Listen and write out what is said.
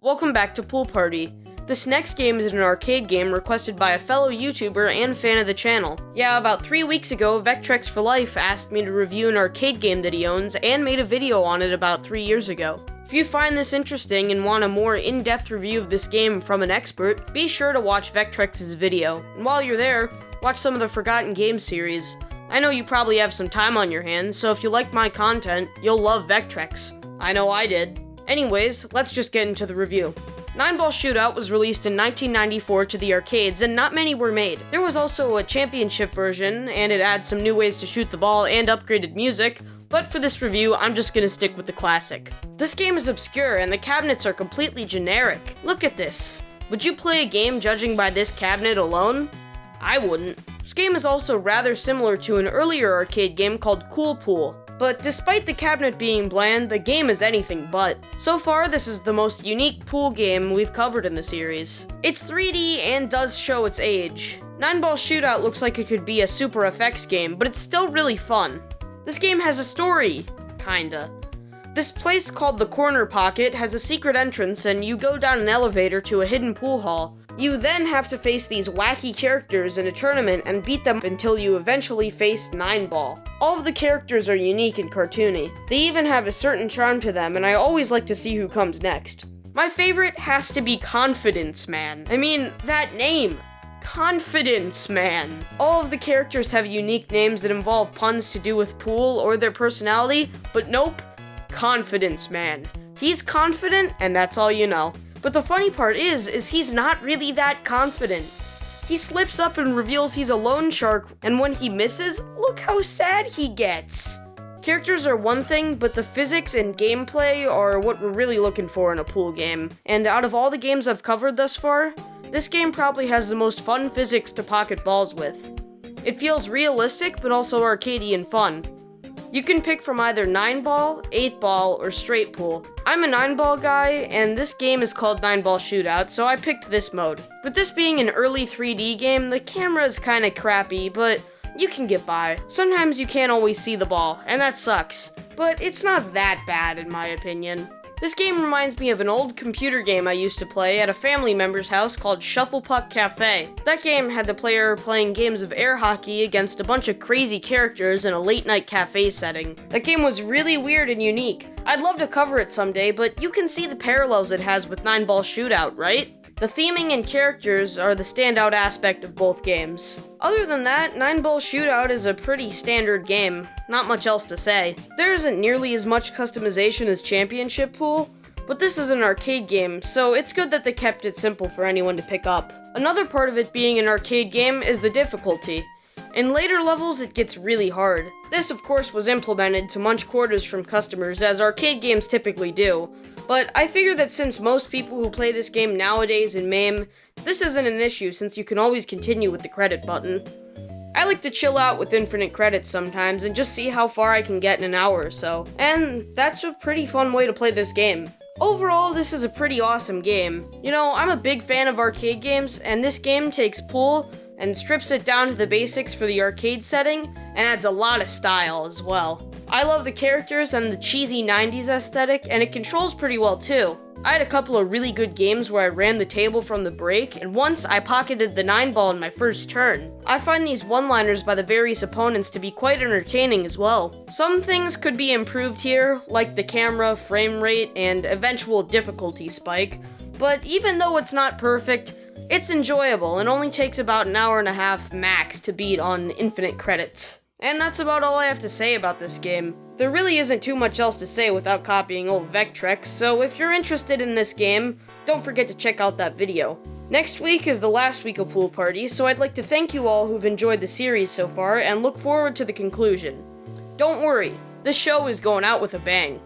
welcome back to Pool Party. This next game is an arcade game requested by a fellow YouTuber and fan of the channel. Yeah, about 3 weeks ago, Vectrex for Life asked me to review an arcade game that he owns and made a video on it about 3 years ago. If you find this interesting and want a more in-depth review of this game from an expert, be sure to watch Vectrex's video. And while you're there, watch some of the Forgotten Games series. I know you probably have some time on your hands, so if you like my content, you'll love Vectrex. I know I did. Anyways, let's just get into the review. Ball Shootout was released in 1994 to the arcades, and not many were made. There was also a championship version, and it adds some new ways to shoot the ball and upgraded music, but for this review, I'm just gonna stick with the classic. This game is obscure, and the cabinets are completely generic. Look at this. Would you play a game judging by this cabinet alone? I wouldn't. This game is also rather similar to an earlier arcade game called Cool Pool. But despite the cabinet being bland, the game is anything but. So far, this is the most unique pool game we've covered in the series. It's 3D and does show its age. Ball Shootout looks like it could be a Super FX game, but it's still really fun. This game has a story, kinda. This place called the Corner Pocket has a secret entrance, and you go down an elevator to a hidden pool hall. You then have to face these wacky characters in a tournament and beat them until you eventually face 9-Ball. All of the characters are unique and cartoony. They even have a certain charm to them, and I always like to see who comes next. My favorite has to be Confidence Man. I mean, that name. Confidence Man. All of the characters have unique names that involve puns to do with pool or their personality, but nope, Confidence Man. He's confident, and that's all you know. But the funny part is he's not really that confident. He slips up and reveals he's a loan shark, and when he misses, look how sad he gets. Characters are one thing, but the physics and gameplay are what we're really looking for in a pool game. And out of all the games I've covered thus far, this game probably has the most fun physics to pocket balls with. It feels realistic, but also arcadey and fun. You can pick from either 9-Ball, 8-Ball, or straight pool. I'm a 9-Ball guy, and this game is called Ball Shootout, so I picked this mode. With this being an early 3D game, the camera is kinda crappy, but you can get by. Sometimes you can't always see the ball, and that sucks, but it's not that bad in my opinion. This game reminds me of an old computer game I used to play at a family member's house called Shuffle Puck Cafe. That game had the player playing games of air hockey against a bunch of crazy characters in a late-night cafe setting. That game was really weird and unique. I'd love to cover it someday, but you can see the parallels it has with Ball Shootout, right? The theming and characters are the standout aspect of both games. Other than that, Ball Shootout is a pretty standard game. Not much else to say. There isn't nearly as much customization as Championship Pool, but this is an arcade game, so it's good that they kept it simple for anyone to pick up. Another part of it being an arcade game is the difficulty. In later levels, it gets really hard. This, of course, was implemented to munch quarters from customers, as arcade games typically do. But I figure that since most people who play this game nowadays in MAME, this isn't an issue since you can always continue with the credit button. I like to chill out with infinite credits sometimes and just see how far I can get in an hour or so. And that's a pretty fun way to play this game. Overall, this is a pretty awesome game. You know, I'm a big fan of arcade games, and this game takes pool and strips it down to the basics for the arcade setting, and adds a lot of style as well. I love the characters and the cheesy 90s aesthetic, and it controls pretty well too. I had a couple of really good games where I ran the table from the break, and once I pocketed the 9-Ball in my first turn. I find these one-liners by the various opponents to be quite entertaining as well. Some things could be improved here, like the camera, frame rate, and eventual difficulty spike, but even though it's not perfect, it's enjoyable and only takes about an hour and a half max to beat on infinite credits. And that's about all I have to say about this game. There really isn't too much else to say without copying old Vectrex, so if you're interested in this game, don't forget to check out that video. Next week is the last week of Pool Party, so I'd like to thank you all who've enjoyed the series so far and look forward to the conclusion. Don't worry, this show is going out with a bang.